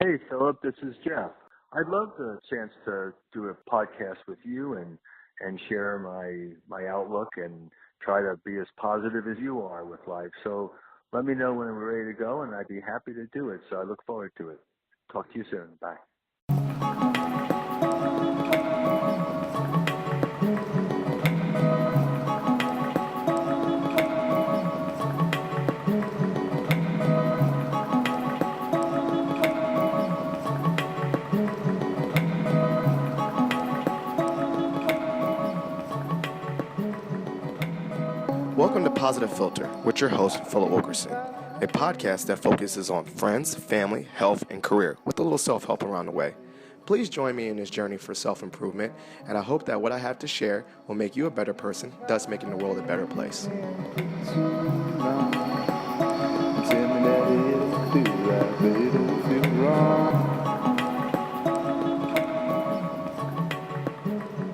Hey, Philip, this is Jeff. I'd love the chance to do a podcast with you and share my outlook and try to be as positive as you are with life. So let me know when we're ready to go, and I'd be happy to do it. So I look forward to it. Talk to you soon. Bye. Welcome to Positive Philter with your host, Philip Wilkerson, a podcast that focuses on friends, family, health, and career with a little self-help around the way. Please join me in this journey for self-improvement, and I hope that what I have to share will make you a better person, thus making the world a better place.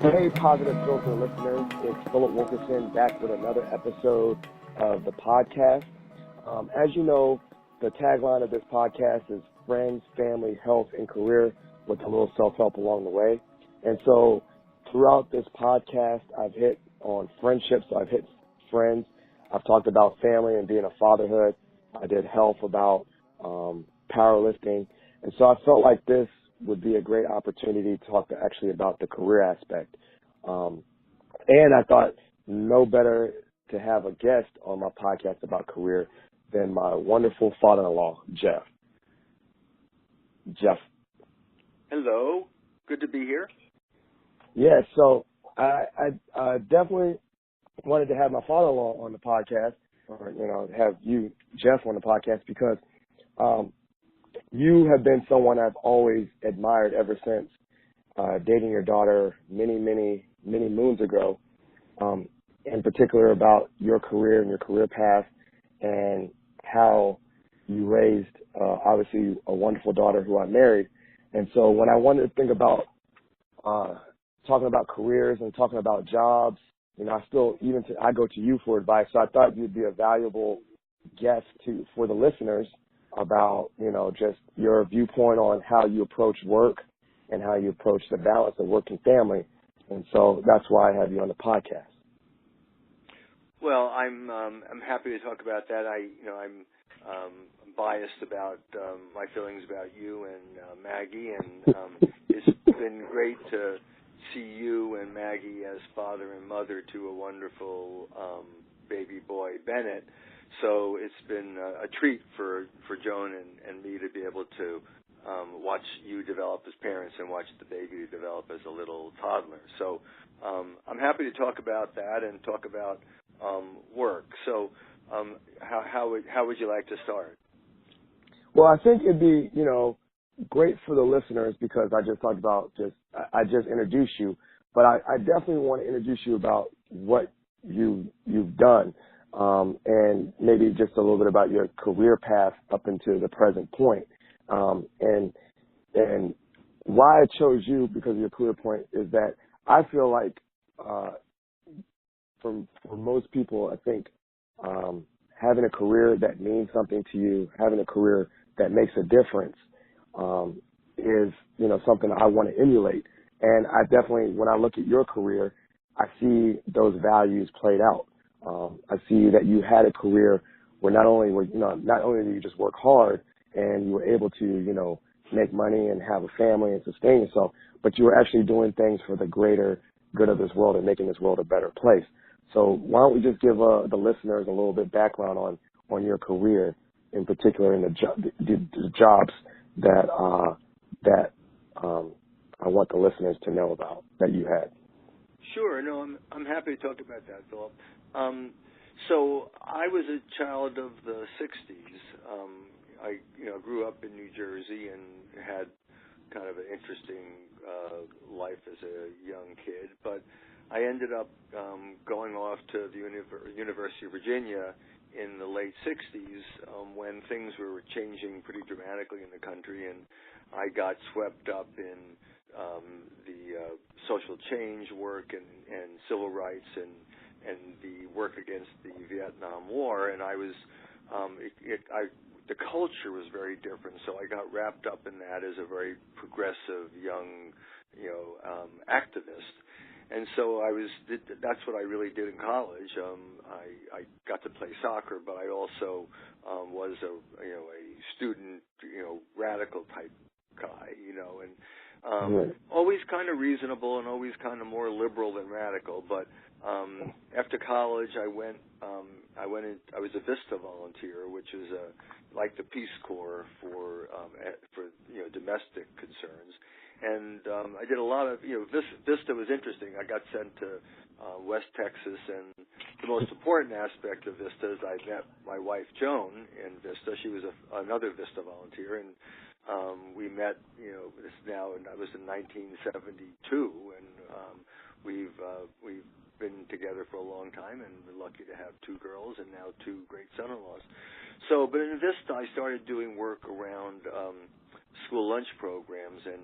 Hey, Positive Philter listeners, it's Philip Wilkerson back with another episode of the podcast. As you know, the tagline of this podcast is friends, family, health, and career with a little self-help along the way. And so throughout this podcast, I've hit on friendships, I've hit friends, I've talked about family and being a fatherhood. I did health about powerlifting. And so I felt like this would be a great opportunity to talk actually about the career aspect. And I thought no better to have a guest on my podcast about career than my wonderful father-in-law, Jeff. Jeff. Hello. Good to be here. Yeah, so I definitely wanted to have my father-in-law on the podcast, or, have you, Jeff, on the podcast because you have been someone I've always admired ever since dating your daughter many moons ago, in particular about your career and your career path and how you raised, obviously, a wonderful daughter who I married. And so when I wanted to think about talking about careers and talking about jobs, I go to you for advice. So I thought you'd be a valuable guest for the listeners about, just your viewpoint on how you approach work and how you approach the balance of work and family. And so that's why I have you on the podcast. Well, I'm happy to talk about that. I'm biased about my feelings about you and Maggie, and it's been great to see you and Maggie as father and mother to a wonderful baby boy, Bennett. So it's been a treat for Joan and me to be able to watch you develop as parents and watch the baby develop as a little toddler. So I'm happy to talk about that and talk about work. So how would you like to start? Well, I think it'd be, great for the listeners because I just talked about I just introduced you, but I definitely want to introduce you about what you've done. And maybe just a little bit about your career path up until the present point. And why I chose you because of your career point is that I feel like, for most people, I think, having a career that means something to you, having a career that makes a difference, is, something I want to emulate. And I definitely, when I look at your career, I see those values played out. I see that you had a career where not only did you just work hard and you were able to, make money and have a family and sustain yourself, but you were actually doing things for the greater good of this world and making this world a better place. So why don't we just give the listeners a little bit background on your career, in particular in the jobs that I want the listeners to know about that you had. Sure. No, I'm happy to talk about that, Philip. So I was a child of the 60s. I grew up in New Jersey and had kind of an interesting life as a young kid, but I ended up going off to the University of Virginia in the late 60s when things were changing pretty dramatically in the country, and I got swept up in the social change work and civil rights and the work against the Vietnam War, and I was the culture was very different. So I got wrapped up in that as a very progressive young, activist. And so that's what I really did in college. I got to play soccer, but I also was a student, radical type guy, and always kind of reasonable and always kind of more liberal than radical. But after college, I was a VISTA volunteer, which is like the Peace Corps for domestic concerns. And I did a lot of, VISTA was interesting. I got sent to West Texas, and the most important aspect of VISTA is I met my wife, Joan, in VISTA. She was another VISTA volunteer, and we met, this now, and I was in 1972, and we've been together for a long time, and we're lucky to have 2 girls and now 2 great son-in-laws. So, but in VISTA, I started doing work around school lunch programs and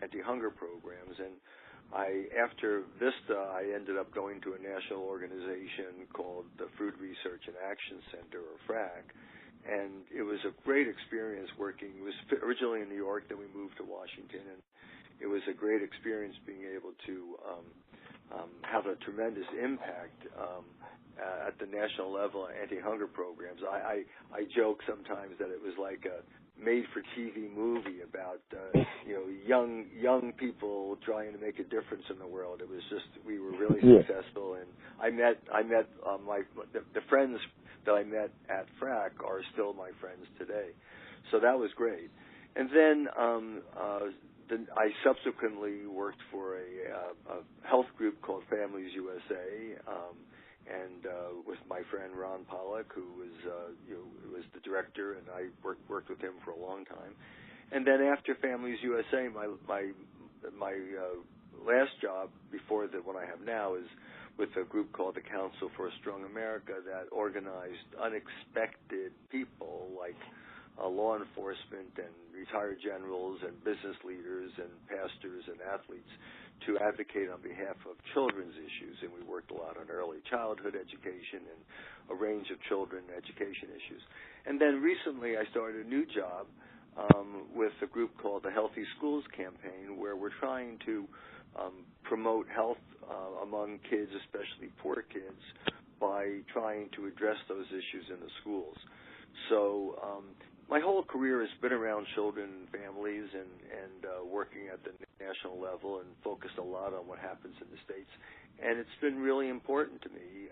anti-hunger programs, and after VISTA, I ended up going to a national organization called the Food Research and Action Center, or FRAC, and it was a great experience working. It was originally in New York, then we moved to Washington, and it was a great experience being able to have a tremendous impact at the national level on anti-hunger programs. I joke sometimes that it was like a made-for-TV movie about young people trying to make a difference in the world. It was just, we were really successful, and I met the friends that I met at FRAC are still my friends today. So that was great. And then I subsequently worked for a health group called FamilesUSA, and with my friend Ron Pollack, who was the director, and I worked with him for a long time. And then after FamilesUSA, my last job before the one I have now is with a group called the Council for a Strong America that organized unexpected people like law enforcement and retired generals and business leaders and pastors and athletes to advocate on behalf of children's issues. And we worked a lot on early childhood education and a range of children education issues. And then recently I started a new job with a group called the Healthy Schools Campaign, where we're trying to promote health among kids, especially poor kids, by trying to address those issues in the schools. So my whole career has been around children and families and working at the national level, and focused a lot on what happens in the States. And it's been really important to me.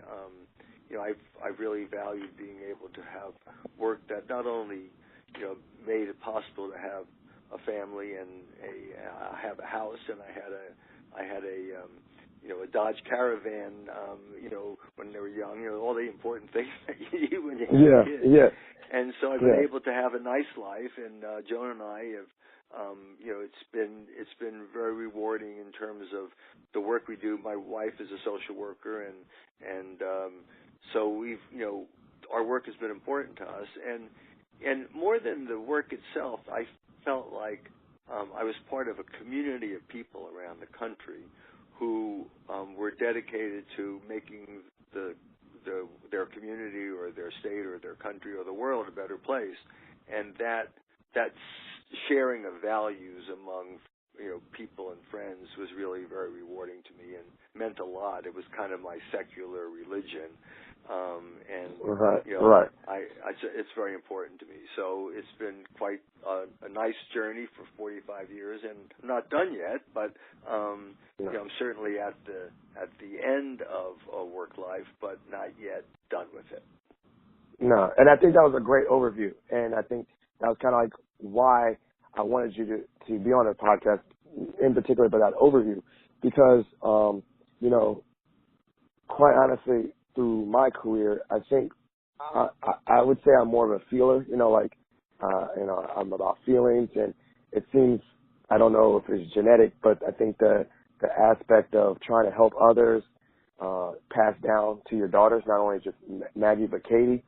I've really valued being able to have work that not only made it possible to have a family and have a house, and I had a Dodge Caravan, when they were young, all the important things that you need when you have kids. Yeah. And so I've been able to have a nice life, and Joan and I have, it's been very rewarding in terms of the work we do. My wife is a social worker, and so we've, our work has been important to us, and more than the work itself, I felt like I was part of a community of people around the country who were dedicated to making their community or their state or their country or the world a better place, and that sharing of values among people and friends was really very rewarding to me and meant a lot. It was kind of my secular religion, and it's very important to me. So it's been quite a nice journey for 45 years, and I'm not done yet, but I'm certainly at the end of a work life, but not yet done with it. No, and I think that was a great overview, and I think that was kind of like why I wanted you to be on the podcast in particular, but that overview, because quite honestly, through my career, I think I would say I'm more of a feeler. I'm about feelings, and it seems, I don't know if it's genetic, but I think the aspect of trying to help others pass down to your daughters, not only just Maggie but Katie.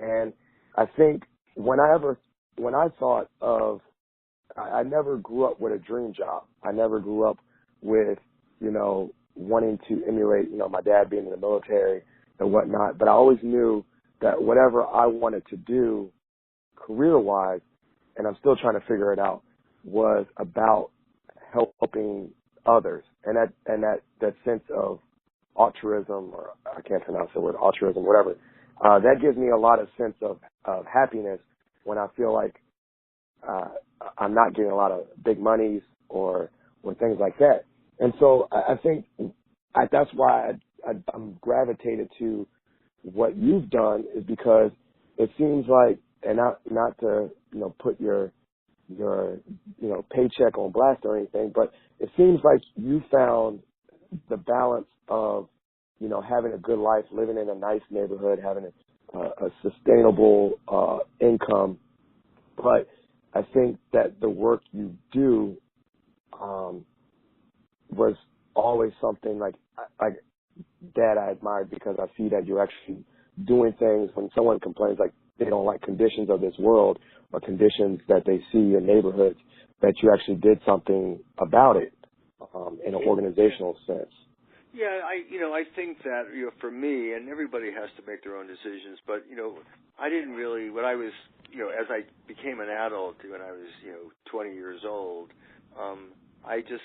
And I think when I thought of, I never grew up with a dream job. I never grew up with wanting to emulate my dad being in the military and whatnot. But I always knew that whatever I wanted to do, career-wise, and I'm still trying to figure it out, was about helping others, and that sense of altruism, or I can't pronounce the word altruism, whatever. That gives me a lot of sense of happiness when I feel like I'm not getting a lot of big monies or things like that. And so I think that's why I'm gravitated to what you've done, is because it seems like, and not to put your paycheck on blast or anything, but it seems like you found the balance of having a good life, living in a nice neighborhood, having a sustainable income. But I think that the work you do was always something like that I admired, because I see that you're actually doing things. When someone complains like they don't like conditions of this world or conditions that they see in neighborhoods, that you actually did something about it in an organizational sense. Yeah, I think that for me, and everybody has to make their own decisions, but I didn't really, when I was as I became an adult, when I was 20 years old, this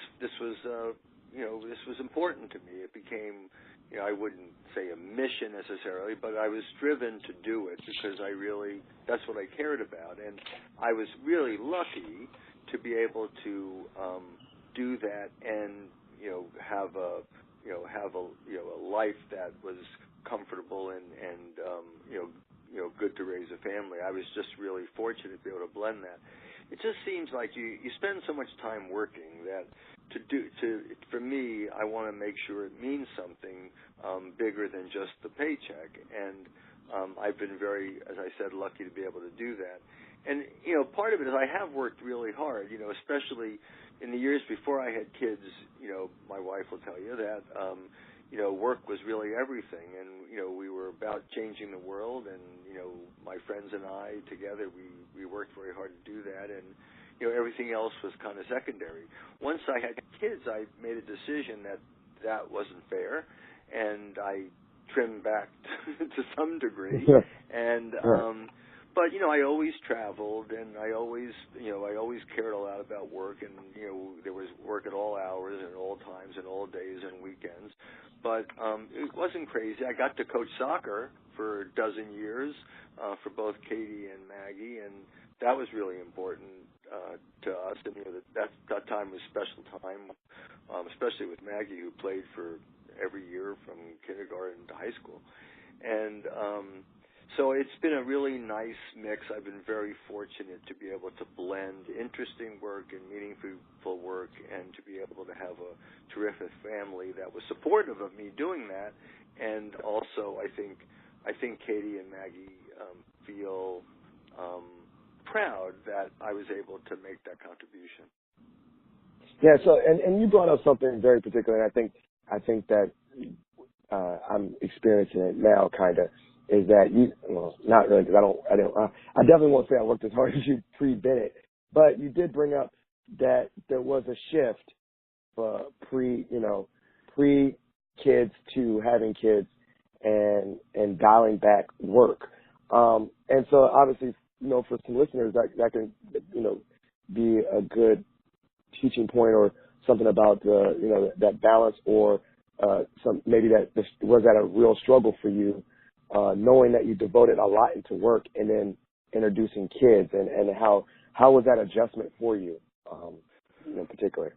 was important to me. It became, I wouldn't say a mission necessarily, but I was driven to do it because that's what I cared about, and I was really lucky to be able to do that and have a life that was comfortable and good to raise a family. I was just really fortunate to be able to blend that. It just seems like you spend so much time working that for me, I want to make sure it means something bigger than just the paycheck. And I've been very, as I said, lucky to be able to do that. And part of it is I have worked really hard, especially in the years before I had kids. My wife will tell you that work was really everything, and we were about changing the world, and my friends and I together we worked very hard to do that, and everything else was kind of secondary. Once I had kids, I made a decision that wasn't fair, and I trimmed back to some degree. And but I always traveled, and I always cared a lot about work, and there was work at all hours and all times and all days and weekends. But it wasn't crazy. I got to coach soccer for a dozen years for both Katie and Maggie, and that was really important to us. And that time was special time, especially with Maggie, who played for every year from kindergarten to high school. And so it's been a really nice mix. I've been very fortunate to be able to blend interesting work and meaningful work, and to be able to have a terrific family that was supportive of me doing that. And also, I think Katie and Maggie feel proud that I was able to make that contribution. Yeah. So, and you brought up something very particular, and I think that I'm experiencing it now, kind of. Is that not really, because I definitely won't say I worked as hard as you pre-Bennett, but you did bring up that there was a shift pre-kids to having kids and dialing back work. And so obviously, for some listeners that can, be a good teaching point or something about that balance, or maybe was that a real struggle for you? Knowing that you devoted a lot into work and then introducing kids, and how was that adjustment for you, in particular?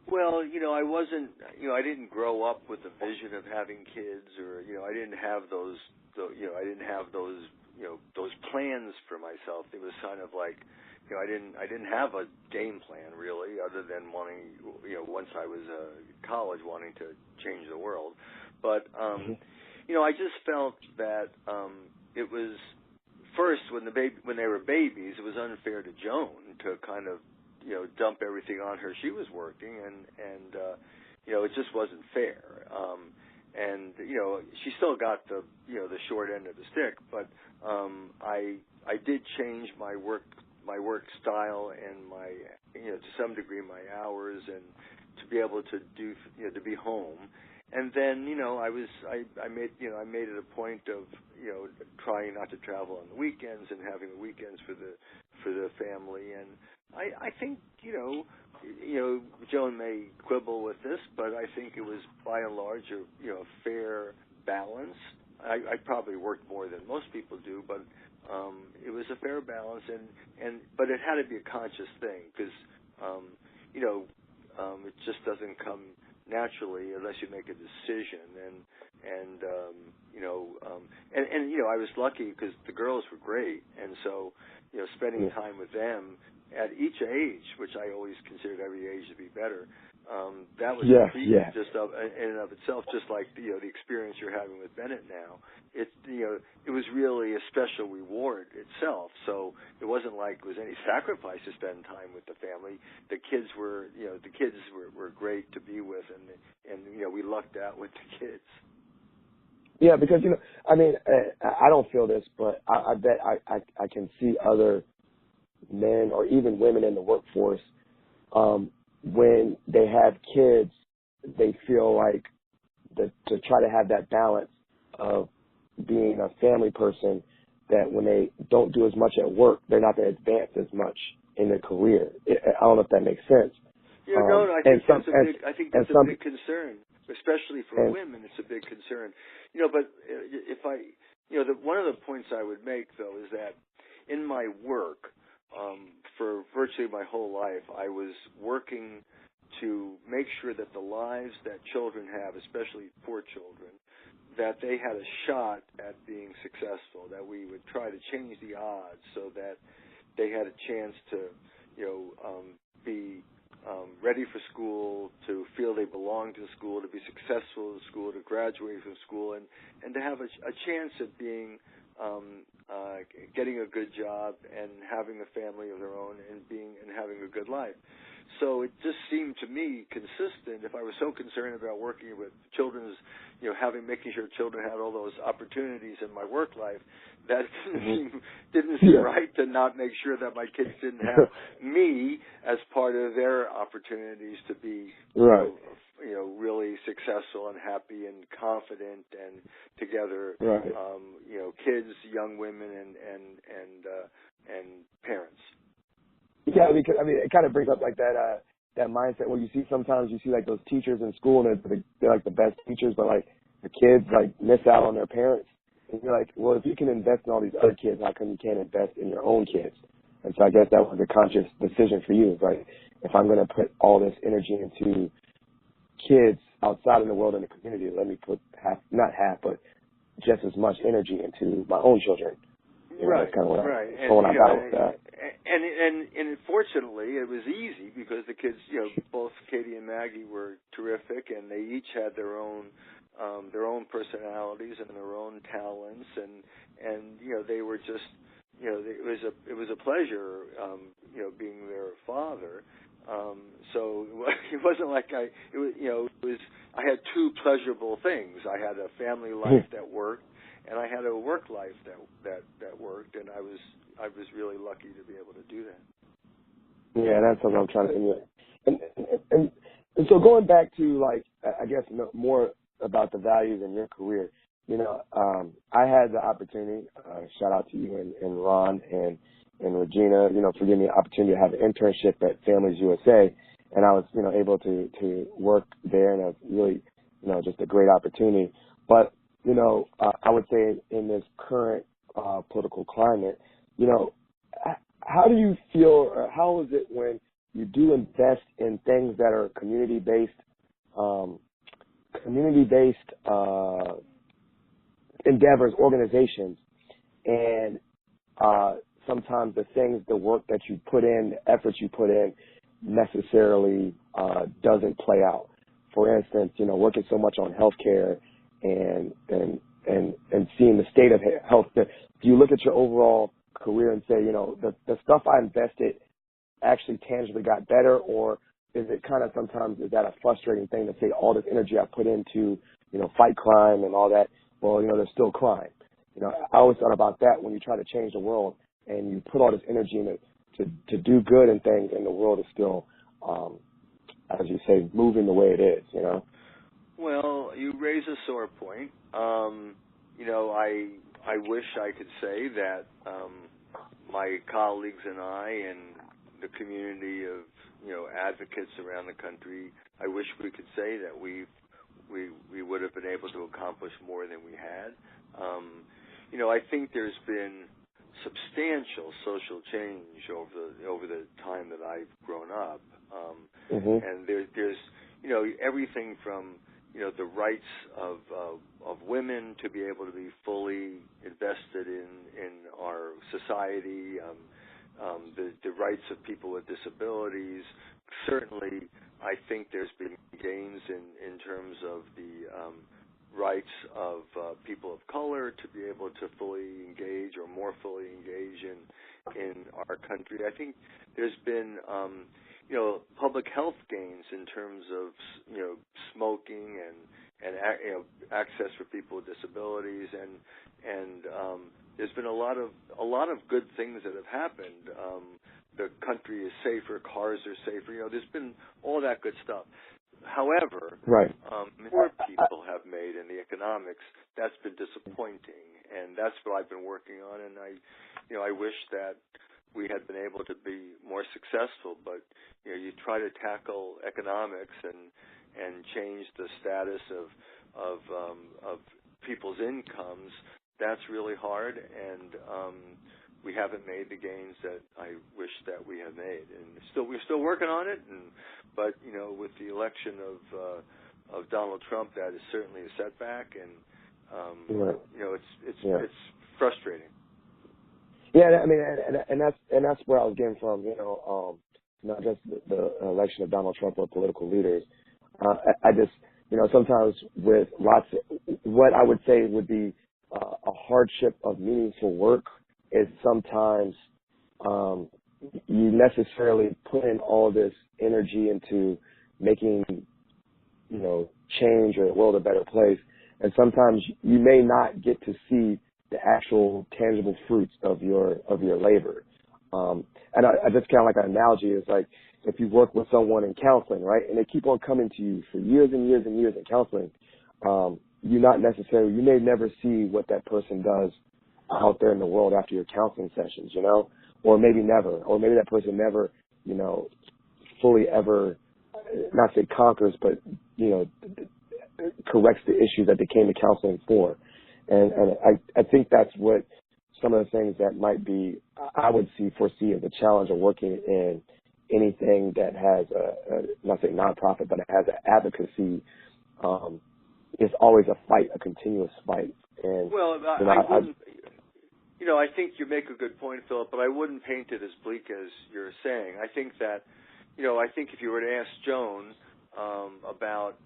Well, I wasn't, I didn't grow up with the vision of having kids, or, I didn't have those plans for myself. It was kind of like, I didn't have a game plan really, other than wanting, once I was in college, wanting to change the world. But, I just felt that it was, first, when they were babies, it was unfair to Joan to kind of, dump everything on her. She was working, and it just wasn't fair. And she still got the short end of the stick. But I did change my work style and my to some degree my hours, and to be able to do to be home. And then, I made it a point of, trying not to travel on the weekends and having the weekends for the family. And I think, Joan may quibble with this, but I think it was by and large a fair balance. I probably worked more than most people do, but it was a fair balance, but it had to be a conscious thing because, it just doesn't come naturally unless you make a decision. I was lucky because the girls were great, and so spending time with them at each age, which I always considered every age to be better. That was just in and of itself, just like the experience you're having with Bennett now. It was really a special reward itself. So it wasn't like it was any sacrifice to spend time with the family. The kids were great to be with, and we lucked out with the kids. Yeah, because I don't feel this, but I bet I can see other men or even women in the workforce. When they have kids, they feel like to try to have that balance of being a family person, that when they don't do as much at work, they're not going to advance as much in their career. I don't know if that makes sense. Yeah, I think that's a big concern, especially for women. It's a big concern. But one of the points I would make, though, is that in my work, for virtually my whole life, I was working to make sure that the lives that children have, especially poor children, that they had a shot at being successful, that we would try to change the odds so that they had a chance to, be ready for school, to feel they belong to school, to be successful in school, to graduate from school, and to have a chance at being getting a good job and having a family of their own and having a good life. So it just seemed to me consistent, if I was so concerned about working with children's, making sure children had all those opportunities in my work life, that didn't seem right to not make sure that my kids didn't have me as part of their opportunities to be right. Really successful and happy and confident and together, right. Kids, young women, and parents. Yeah, because it kind of brings up like that mindset where sometimes you see like those teachers in school and they're like the best teachers, but like the kids like miss out on their parents. And you're like, well, if you can invest in all these other kids, how come you can't invest in your own kids? And so I guess that was a conscious decision for you, right? If I'm going to put all this energy into kids outside in the world in the community, let me put not half, but just as much energy into my own children. Right, that's kind of what right. I got with that. And fortunately, it was easy because the kids, both Katie and Maggie were terrific, and they each had their own personalities and their own talents, and they were just, it was a pleasure, being their father. So it wasn't like I had two pleasurable things. I had a family life that worked, and I had a work life that worked, and I was really lucky to be able to do that. Yeah, that's what I'm trying to emulate. And so going back to I guess more about the values in your career, I had the opportunity, shout out to you and Ron and Regina, for giving me the opportunity to have an internship at FamilesUSA, and I was, able to work there, and it was really, just a great opportunity. But, I would say in this current political climate, how do you feel, or how is it when you do invest in things that are community-based endeavors, organizations, and sometimes the work that you put in, the efforts you put in, necessarily doesn't play out. For instance, working so much on healthcare and seeing the state of health. Do you look at your overall career and say, the stuff I invested actually tangibly got better, or is it kind of sometimes, is that a frustrating thing to say all this energy I put into, fight crime and all that? Well, there's still crime. I always thought about that when you try to change the world and you put all this energy in it to do good and things, and the world is still, as you say, moving the way it is, Well, you raise a sore point. I wish I could say that my colleagues and I and the community of advocates around the country, I wish we could say that we would have been able to accomplish more than we had. I think there's been substantial social change over the time that I've grown up, and there's everything from the rights of women to be able to be fully invested in our society, the rights of people with disabilities. Certainly, I think there's been gains in terms of the rights of people of color to be able to fully engage or more fully engage in our country. I think there's been public health gains in terms of smoking and access for people with disabilities, and there's been a lot of good things that have happened. The country is safer, cars are safer. There's been all that good stuff. However, more people have made in the economics. That's been disappointing, and that's what I've been working on. And I wish that we had been able to be more successful. But you try to tackle economics and change the status of people's incomes. That's really hard, and we haven't made the gains that I wish that we had made. And we're still working on it. But with the election of Donald Trump, that is certainly a setback, and it's frustrating. Yeah, I mean, and that's where I was getting from. Not just the election of Donald Trump or political leaders. I just, sometimes with what I would say would be a hardship of meaningful work is sometimes you necessarily put in all this energy into making, change or the world a better place. And sometimes you may not get to see the actual tangible fruits of your labor. And I just kind of like an analogy is like if you work with someone in counseling, right, and they keep on coming to you for years and years and years in counseling, you may never see what that person does out there in the world after your counseling sessions, or maybe never, or maybe that person never, fully ever, not say conquers, but, corrects the issues that they came to counseling for. And I think that's what some of the things that might be, I would foresee as a challenge of working in anything that has not say nonprofit, but it has an advocacy. It's always a fight, a continuous fight. And I think you make a good point, Philip, but I wouldn't paint it as bleak as you're saying. I think that, I think if you were to ask Joan about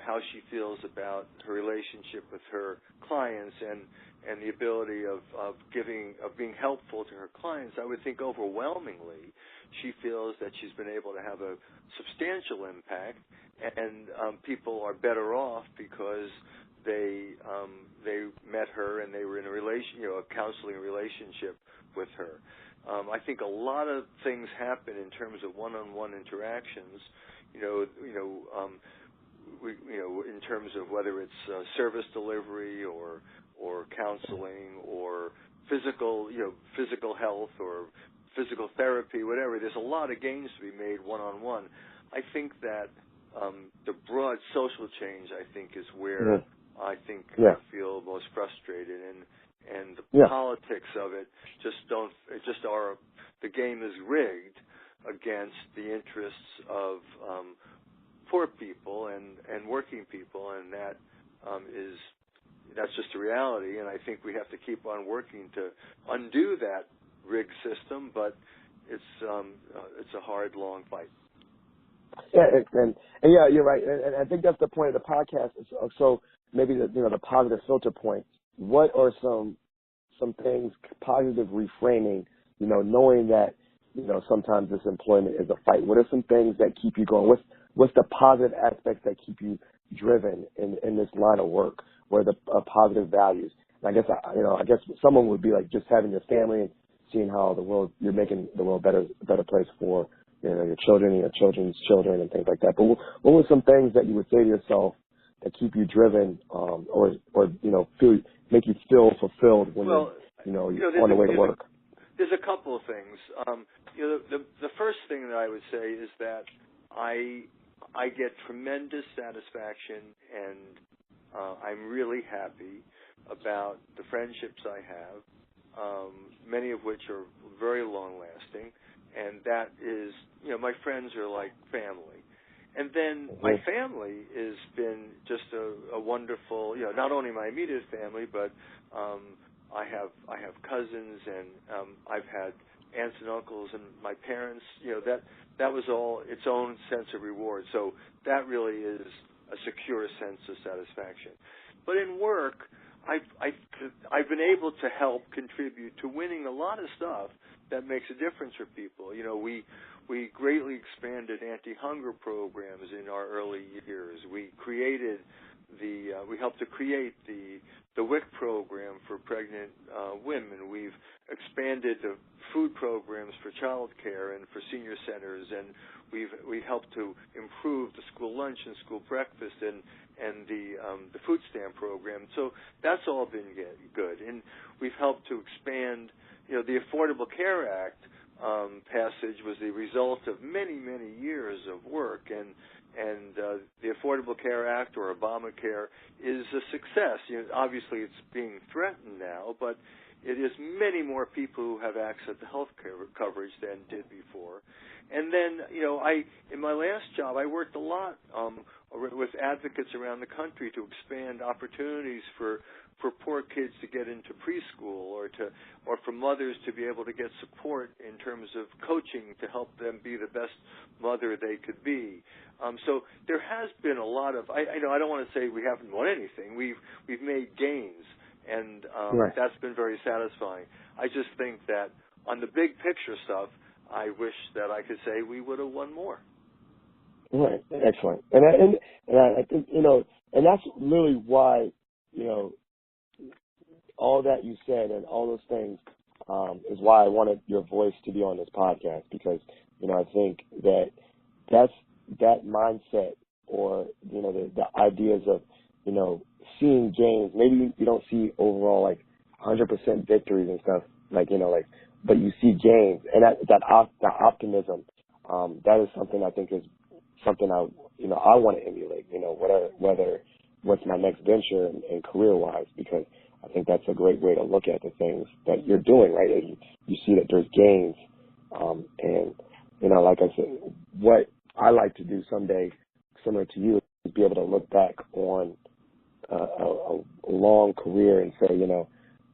how she feels about her relationship with her clients and the ability of being helpful to her clients, I would think overwhelmingly she feels that she's been able to have a substantial impact, and people are better off because they met her and they were in a counseling relationship with her. I think a lot of things happen in terms of one-on-one interactions. In terms of whether it's service delivery or counseling or physical health or physical therapy, whatever. There's a lot of gains to be made one-on-one. I think that the broad social change, I think, is where I think I feel most frustrated, and the politics of it the game is rigged against the interests of poor people and working people, and that's just a reality. And I think we have to keep on working to undo that rigged system, but it's a hard, long fight. Yeah, and yeah, you're right, and I think that's the point of the podcast. So maybe the positive filter point. What are some things, positive reframing? Knowing that sometimes this employment is a fight. What are some things that keep you going? What's the positive aspects that keep you driven in this line of work? What are the positive values? And I guess someone would be like just having your family and seeing how you're making the world a better place for your children and your children's children and things like that. But what were some things that you would say to yourself keep you driven, or make you feel fulfilled when you're on the way to work? There's a couple of things. The first thing that I would say is that I get tremendous satisfaction, and I'm really happy about the friendships I have, many of which are very long-lasting, and that is, my friends are like family. And then my family has been just a wonderful, not only my immediate family, but I have cousins, and I've had aunts and uncles, and my parents. That was all its own sense of reward. So that really is a secure sense of satisfaction. But in work, I've been able to help contribute to winning a lot of stuff that makes a difference for people. We greatly expanded anti-hunger programs in our early years. We helped to create the WIC program for pregnant women. We've expanded the food programs for child care and for senior centers, and we helped to improve the school lunch and school breakfast and the food stamp program. So that's all been good. And we've helped to expand, the Affordable Care Act passage was the result of many, many years of work, and the Affordable Care Act, or Obamacare, is a success. Obviously it's being threatened now, but it is many more people who have access to health care coverage than did before. And then, in my last job, I worked a lot with advocates around the country to expand opportunities for poor kids to get into preschool, or for mothers to be able to get support in terms of coaching to help them be the best mother they could be. So there has been a lot of. I don't want to say we haven't won anything. We've made gains, and that's been very satisfying. I just think that on the big picture stuff, I wish that I could say we would have won more. Right, excellent, and I think and that's really why all that you said and all those things is why I wanted your voice to be on this podcast, because I think that mindset, or the ideas of seeing gains. Maybe you don't see overall 100% victories and stuff but you see gains, and that optimism. That is something I think is something I want to emulate. Whether what's my next venture and career wise, because I think that's a great way to look at the things that you're doing, right? You see that there's gains, and like I said, what I like to do someday, similar to you, is be able to look back on a long career and say,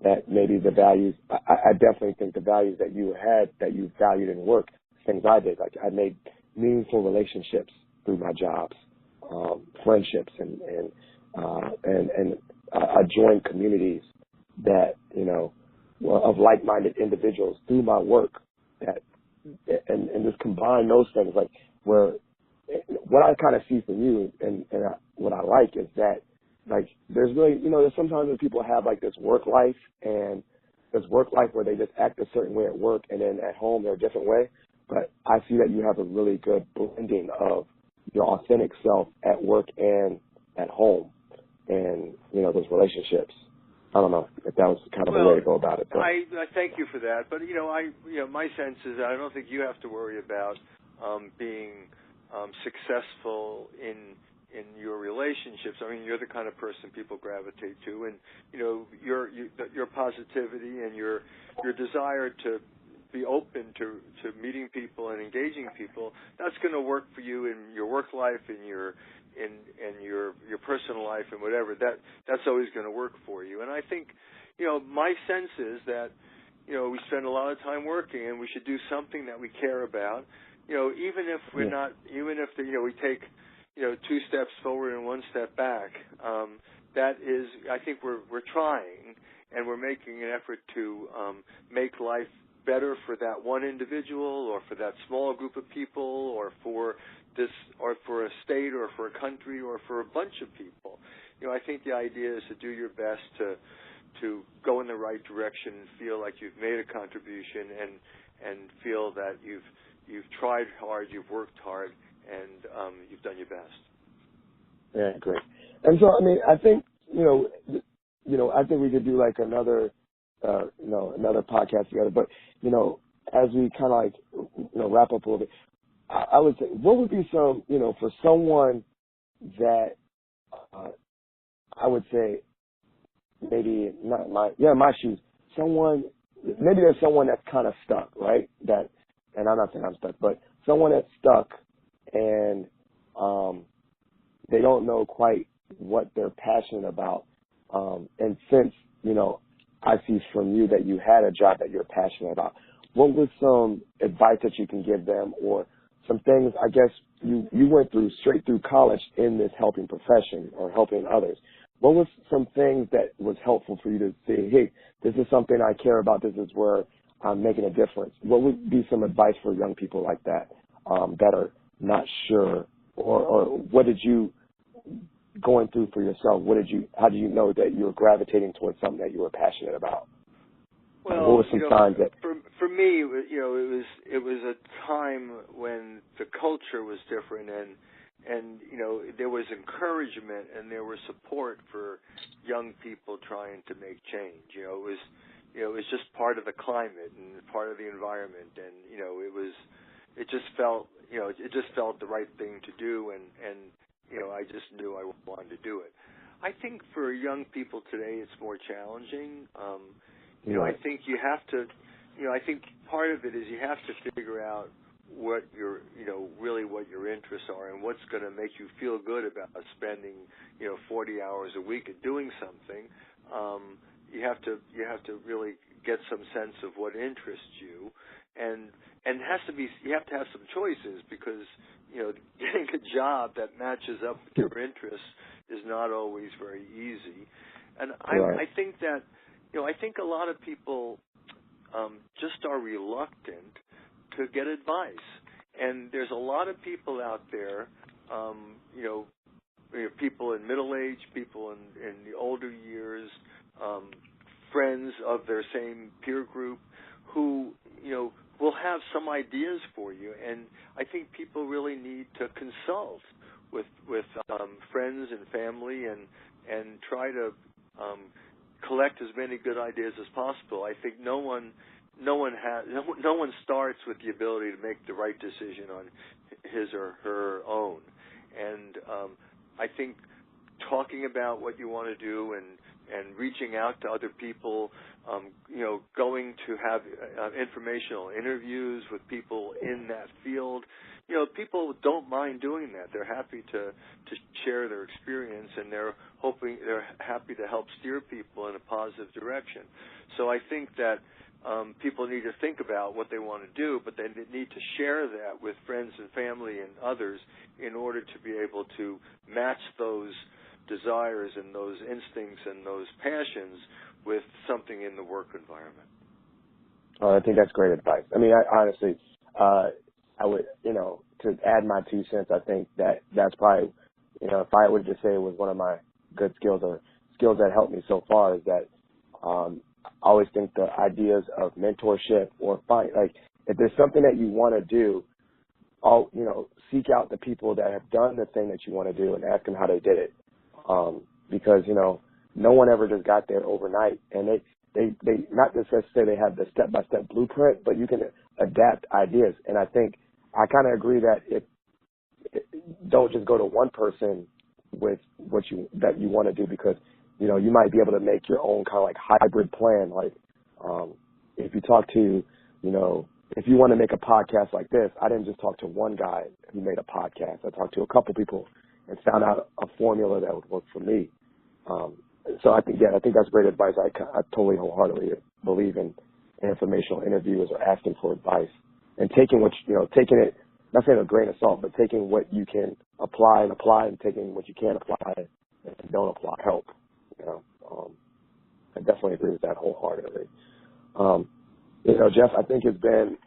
that maybe the values, I definitely think the values that you had, that you valued in work, things I did, I made meaningful relationships through my jobs, friendships, and I joined communities that, of like-minded individuals through my work, and just combine those things, where what I kind of see from you and what I like is that, there's really, there's sometimes when people have this work life, and there's work life where they just act a certain way at work, and then at home they're a different way. But I see that you have a really good blending of your authentic self at work and at home, and those relationships. I don't know if that was kind of a way to go about it. But I thank you for that. But my sense is that I don't think you have to worry about being successful in your relationships. I mean, you're the kind of person people gravitate to, and your positivity and your desire to be open to meeting people and engaging people, that's going to work for you in your work life, in your personal life, and whatever. That's always going to work for you. And I think my sense is that we spend a lot of time working, and we should do something that we care about. Even if we're not, even if we take 2 steps forward and 1 step back. That is, I think we're trying, and we're making an effort to make life better for that one individual, or for that small group of people, or for a state, or for a country, or for a bunch of people. I think the idea is to do your best to go in the right direction and feel like you've made a contribution, and feel that you've tried hard, you've worked hard, and you've done your best. Yeah, great. And so, I mean, I think, I think we could do like another podcast together. But, as we kind of like, wrap up a little bit, I would say, what would be some, for someone that I would say maybe not my shoes, maybe there's someone that's kind of stuck, right? And I'm not saying I'm stuck, but someone that's stuck and they don't know quite what they're passionate about. And since, I see from you that you had a job that you're passionate about, what was some advice that you can give them, or some things, I guess you went straight through college in this helping profession or helping others. What was some things that was helpful for you to say, hey, this is something I care about, this is where I'm making a difference? What would be some advice for young people like that, that are not sure, or what did you, going through for yourself, how do you know that you were gravitating towards something that you were passionate about? Well, what were some signs that for me, it was a time when the culture was different, and there was encouragement and there was support for young people trying to make change. It was just part of the climate and part of the environment, and it just felt the right thing to do, and I just knew I wanted to do it. I think for young people today, it's more challenging. I think you have to, I think part of it is you have to figure out what your, really what your interests are and what's going to make you feel good about spending, 40 hours a week at doing something. You have to really get some sense of what interests you, and it has to be, you have to have some choices, because, getting a job that matches up with your interests is not always very easy. And I think that, I think a lot of people just are reluctant to get advice. And there's a lot of people out there, people in middle age, people in the older years, friends of their same peer group who, will have some ideas for you. And I think people really need to consult with friends and family and try to collect as many good ideas as possible. I think no one starts with the ability to make the right decision on his or her own. And I think talking about what you want to do and reaching out to other people, going to have informational interviews with people in that field. People don't mind doing that. They're happy to share their experience, and they're happy to help steer people in a positive direction. So I think that people need to think about what they want to do, but they need to share that with friends and family and others in order to be able to match those desires and those instincts and those passions with something in the work environment. I think that's great advice. I mean, I honestly, I would, to add my 2 cents, I think that's probably, if I would just say it was one of my good skills or skills that helped me so far, is that I always think the ideas of mentorship or if there's something that you want to do, seek out the people that have done the thing that you want to do and ask them how they did it. Because, no one ever just got there overnight, and they not just say they have the step-by-step blueprint, but you can adapt ideas. And I think I kind of agree that don't just go to one person with that you want to do, because, you might be able to make your own kind of like hybrid plan. Like, if you talk to, if you want to make a podcast like this, I didn't just talk to one guy who made a podcast. I talked to a couple people and found out a formula that would work for me. So I think that's great advice. I totally wholeheartedly believe in informational interviews or asking for advice and taking taking it, not saying a grain of salt, but taking what you can apply, and taking what you can't apply and don't apply. Help. I definitely agree with that wholeheartedly. Jeff, I think it's been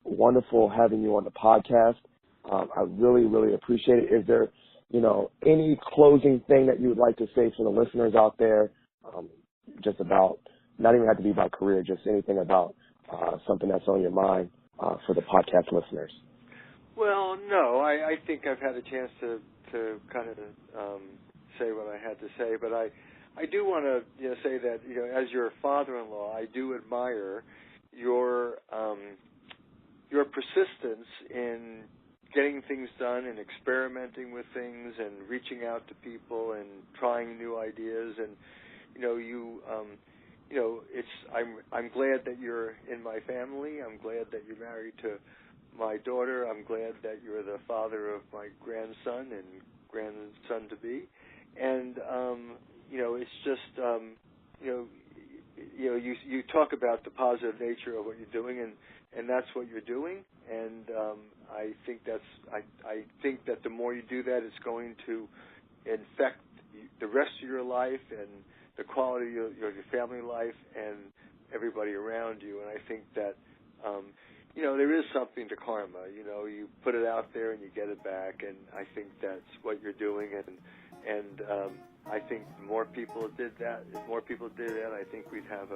wonderful having you on the podcast. I really, really appreciate it. Is there, any closing thing that you would like to say to the listeners out there, just about, not even have to be about career, just anything about something that's on your mind for the podcast listeners? Well, no, I I think I've had a chance to kind of say what I had to say, but I do want to say that as your father-in-law, I do admire your persistence in getting things done and experimenting with things and reaching out to people and trying new ideas. And I'm glad that you're in my family. I'm glad that you're married to my daughter. I'm glad that you're the father of my grandson and grandson to be. And it's just you talk about the positive nature of what you're doing, and that's what you're doing. And I think that the more you do that, it's going to infect the rest of your life and the quality of your family life and everybody around you. And I think that there is something to karma. You put it out there and you get it back, and I think that's what you're doing. And I think the more people did that, I think we'd have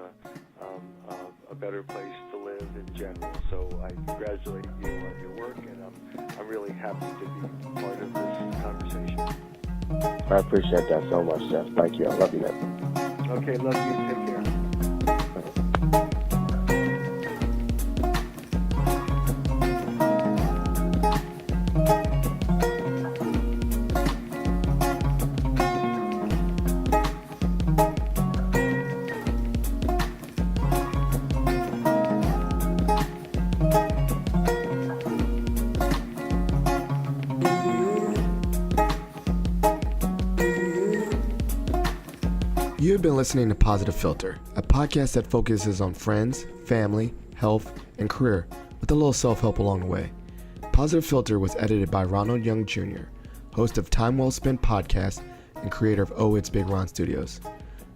a better place to live in general. So I congratulate you on your work, and I'm really happy to be part of this conversation. I appreciate that so much, Jeff. Thank you. I love you, man. Okay, love you. Take care. You've been listening to Positive Philter, a podcast that focuses on friends, family, health, and career with a little self-help along the way. Positive Philter was edited by Ronald Young Jr., host of Time Well Spent podcast and creator of Oh It's Big Ron Studios.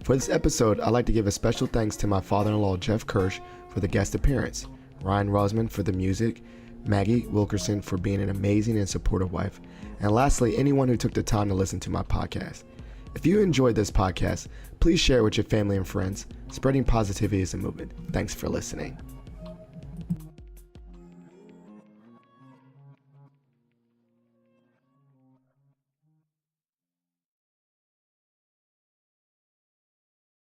For this episode, I'd like to give a special thanks to my father-in-law Jeff Kirsch for the guest appearance, Ryan Rosman for the music, Maggie Wilkerson for being an amazing and supportive wife, and lastly, anyone who took the time to listen to my podcast. If you enjoyed this podcast, please share it with your family and friends. Spreading positivity is a movement. Thanks for listening.